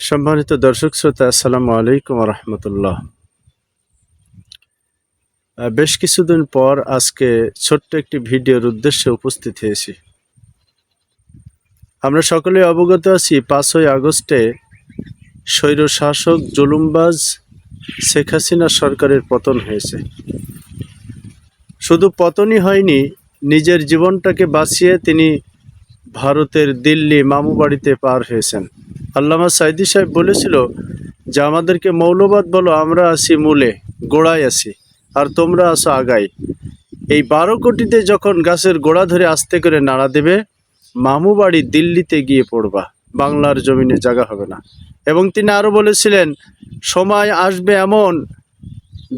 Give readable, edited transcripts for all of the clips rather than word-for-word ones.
সম্মানিত দর্শক শ্রোতা, আসসালামু আলাইকুম রহমতুল্লাহ। বেশ কিছুদিন পর আজকে ছোট্ট একটি ভিডিওর উদ্দেশ্যে উপস্থিত হয়েছি। আমরা সকলে অবগত আছি 5ই আগস্টে স্বৈরশাসক জুলুমবাজ শেখ হাসিনা সরকারের পতন হয়েছে। শুধু পতনই হয়নি, নিজের জীবনটাকে বাঁচিয়ে তিনি ভারতের দিল্লি মামু বাড়িতে পার হয়েছেন। আল্লামা সাইদি সাহেব বলেছিল যে আমাদেরকে মৌলবাদ বলো, আমরা আছি মূলে, গোড়ায় আছি, আর তোমরা আসো আগায়। এই 12 কোটিতে যখন গাছের গোড়া ধরে আস্তে করে নাড়া দেবে, মামু বাড়ি দিল্লিতে গিয়ে পড়বা, বাংলার জমিনে জায়গা হবে না। এবং তিনি আরও বলেছিলেন, সময় আসবে এমন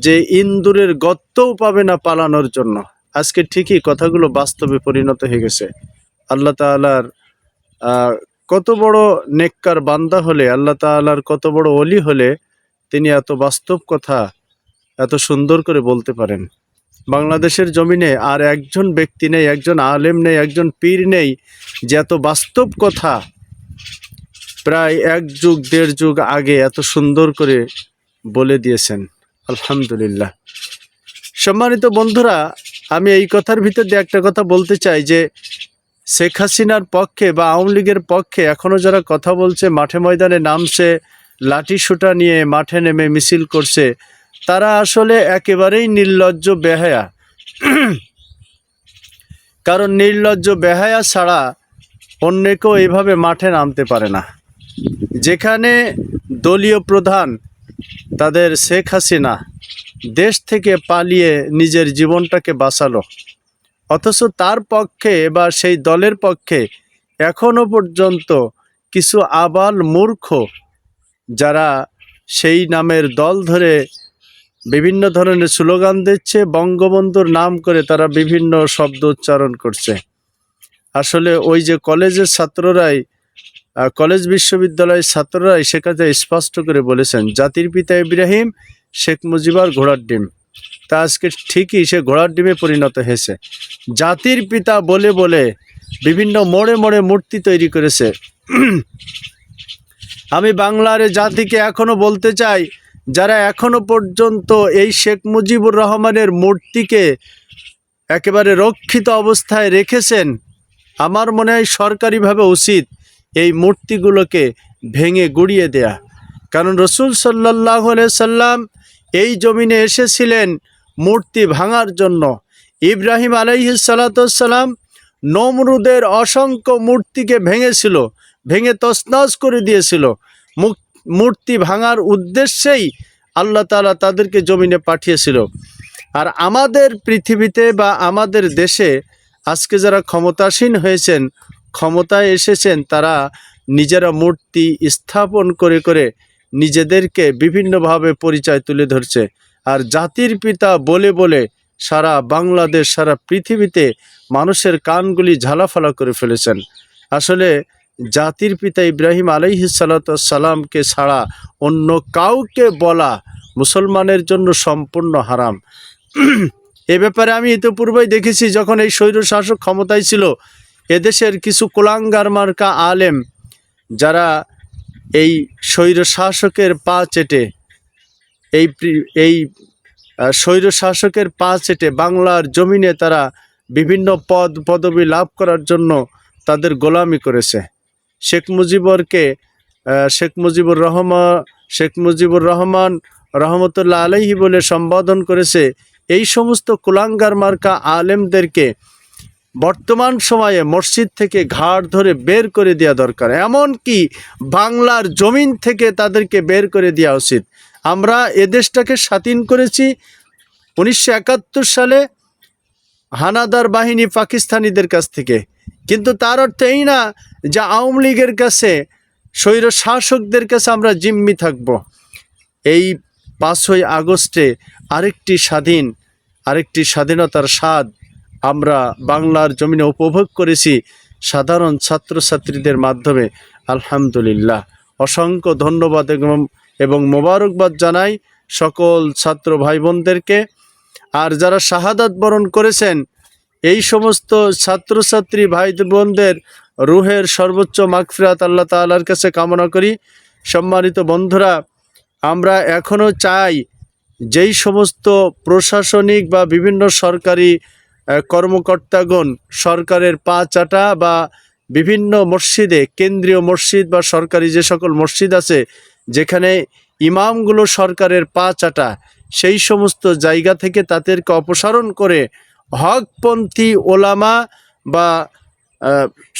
যে ইন্দুরের গর্তও পাবে না পালানোর জন্য। আজকে ঠিকই কথাগুলো বাস্তবে পরিণত হয়ে গেছে। আল্লাহ তাআলার কত বড় নেককার বান্দা হলে, আল্লাহ তাআলার কত বড় ওলি হলে তিনি এত বাস্তব কথা এত সুন্দর করে বলতে পারেন। বাংলাদেশের জমিনে আর একজন ব্যক্তি নেই, একজন আলেম নেই, একজন পীর নেই যে এত বাস্তব কথা প্রায় 1 যুগ 1.5 যুগ আগে এত সুন্দর করে বলে দিয়েছেন। আলহামদুলিল্লাহ। সম্মানিত বন্ধুরা, আমি এই কথার ভিতর দিয়ে একটা কথা বলতে চাই যে শেখ হাসিনার পক্ষে বা আওয়ামী লীগের পক্ষে এখনও যারা কথা বলছে, মাঠে ময়দানে নামছে, লাঠি সোঁটা নিয়ে মাঠে নেমে মিছিল করছে, তারা আসলে একেবারেই নির্লজ্জ বেহায়া। কারণ নির্লজ্জ বেহায়া ছাড়া অন্য কেউ এইভাবে মাঠে নামতে পারে না। যেখানে দলীয় প্রধান তাদের শেখ হাসিনা দেশ থেকে পালিয়ে নিজের জীবনটাকে বাঁচালো, অথচ তার পক্ষে বা সেই দলের পক্ষে এখনো পর্যন্ত কিছু আবাল মূর্খ যারা সেই নামের দল ধরে বিভিন্ন ধরনের স্লোগান দিচ্ছে, বঙ্গবন্ধুর নাম করে তারা বিভিন্ন শব্দ উচ্চারণ করছে। আসলে ওই যে কলেজের ছাত্ররাই, কলেজ বিশ্ববিদ্যালয়ের ছাত্ররাই সেখানে স্পষ্ট করে বলেছেন, জাতির পিতা ইব্রাহিম, শেখ মুজিবার ঘোড়ার ডিম। তা আজকে ঠিকই সে ঘোড়ার ডিমে পরিণত হয়েছে। জাতির পিতা বলে বলে বিভিন্ন মোড়ে মোড়ে মূর্তি তৈরি করেছে। আমি বাংলার জাতিকে এখনো বলতে চাই, যারা এখনো পর্যন্ত এই শেখ মুজিবুর রহমানের মূর্তিকে একেবারে রক্ষিত অবস্থায় রেখেছেন, আমার মনে হয় সরকারিভাবে উচিত এই মূর্তিগুলোকে ভেঙে গুড়িয়ে দেয়া। কারণ রসুল সাল্লাল্লাহু আলাইহি সাল্লাম এই জমিনে এসেছিলেন মূর্তি ভাঙার জন্য। ইব্রাহিম আলাইহিস সালাম নমরুদের অসংখ্য মূর্তিকে ভেঙেছিল, ভেঙে তছনছ করে দিয়েছিল। মূর্তি ভাঙার উদ্দেশ্যেই আল্লাহ তাআলা তাদেরকে জমিনে পাঠিয়েছিল। আর আমাদের পৃথিবীতে বা আমাদের দেশে আজকে যারা ক্ষমতাসীন হয়েছেন, ক্ষমতায় এসেছেন, তারা নিজেরা মূর্তি স্থাপন করে করে নিজেদেরকে বিভিন্নভাবে পরিচয় তুলে ধরছে। আর জাতির পিতা বলে বলে সারা বাংলাদেশ, সারা পৃথিবীতে মানুষের কানগুলি ঝালাফালা করে ফেলেছেন। আসলে জাতির পিতা ইব্রাহিম আলাইহিস সালামকে ছাড়া অন্য কাউকে বলা মুসলমানের জন্য সম্পূর্ণ হারাম। এ ব্যাপারে আমি ইতিপূর্বেই দেখেছি, যখন এই স্বৈরশাসক ক্ষমতায় ছিল, এদেশের কিছু কুলাঙ্গার মার্কা আলেম যারা এই স্বৈরশাসকের পা চেটে এই স্বৈরশাসকের পা চেটে বাংলার জমিনে তারা বিভিন্ন পদবি লাভ করার জন্য তাদের গোলামি করেছে। শেখ মুজিবুর রহমান রহমতুল্লাহ আলাইহি বলে সম্বোধন করেছে। এই সমস্ত কুলাঙ্গার মার্কা আলেমদেরকে বর্তমান সময়ে মসজিদ থেকে ঘাড় ধরে বের করে দেওয়া দরকার, এমনকি বাংলার জমিন থেকে তাদেরকে বের করে দেওয়া উচিত। আমরা এদেশটাকে স্বাধীন করেছি 1971 সালে হানাদার বাহিনী পাকিস্তানিদের কাছ থেকে, কিন্তু তার অর্থ এই না যে আওয়ামী লীগের কাছে, স্বৈর শাসকদের কাছে আমরা জিম্মি থাকব। এই 5ই আগস্টে আরেকটি স্বাধীনতার স্বাদ আমরা বাংলার জমিনে উপভোগ করেছি সাধারণ ছাত্রছাত্রীদের মাধ্যমে। আলহামদুলিল্লাহ, অসংখ্য ধন্যবাদ এবং মোবারকবাদ জানাই সকল ছাত্র ভাই বোনদেরকে। আর যারা শাহাদাত বরণ করেছেন, এই সমস্ত ছাত্রছাত্রী ভাই বোনদের রুহের সর্বোচ্চ মাগফিরাত আল্লাহ তাআলার কাছে কামনা করি। সম্মানিত বন্ধুরা, আমরা এখনও চাই যেই সমস্ত প্রশাসনিক বা বিভিন্ন সরকারি কর্মকর্তাগণ সরকারের পা চাটা বা বিভিন্ন মসজিদে, কেন্দ্রীয় মসজিদ বা সরকারি যে সকল মসজিদ আছে যেখানে ইমামগুলো সরকারের পা চাটা, সেই সমস্ত জায়গা থেকে তাদেরকে অপসারণ করে হকপন্থী ওলামা বা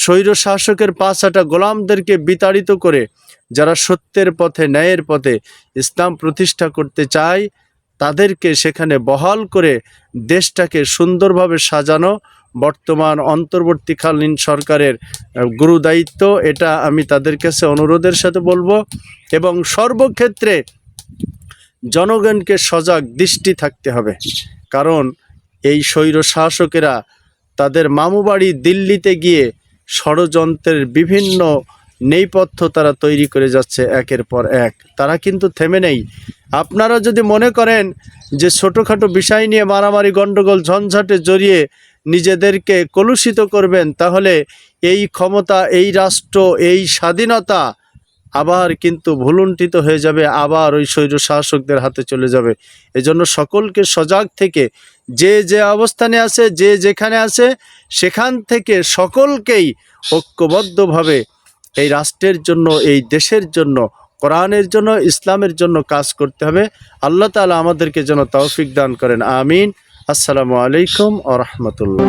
স্বৈর শাসকের পা চাটা গোলামদেরকে বিতাড়িত করে যারা সত্যের পথে, ন্যায়ের পথে ইসলাম প্রতিষ্ঠা করতে চায় তাদেরকে সেখানে বহাল করে দেশটাকে সুন্দরভাবে সাজানো বর্তমান অন্তর্বর্তীকালীন সরকারের গুরুদায়িত্ব। এটা আমি তাদের কাছে অনুরোধের সাথে বলবো, এবং সর্বক্ষেত্রে জনগণকে সজাগ দৃষ্টি থাকতে হবে। কারণ এই স্বৈর শাসকেরা তাদের মামুবাড়ি দিল্লিতে গিয়ে ষড়যন্ত্রের বিভিন্ন নেপথ্য তারা তৈরি করে যাচ্ছে একের পর এক। তারা কিন্তু থেমে নেই। আপনারা যদি মনে করেন যে ছোটোখাটো বিষয় নিয়ে মারামারি, গণ্ডগোল, ঝঞ্ঝাটে জড়িয়ে নিজেদেরকে কলুষিত করবেন, তাহলে এই ক্ষমতা, এই রাষ্ট্র, এই স্বাধীনতা আবার কিন্তু ভুলুণ্ঠিত হয়ে যাবে, আবার ওই স্বৈর শাসকদের হাতে চলে যাবে। এজন্য সকলকে সজাগ থেকে যে যে অবস্থানে আছে, যে যেখানে আছে, সেখান থেকে সকলকেই ঐক্যবদ্ধভাবে এই রাষ্ট্রের জন্য, এই দেশের জন্য, কোরআনের জন্য, ইসলামের জন্য কাজ করতে হবে। আল্লাহ তাআলা আমাদেরকে যেন তৌফিক দান করেন। আমিন। আসসালামু আলাইকুম ওয়া রাহমাতুল্লাহ।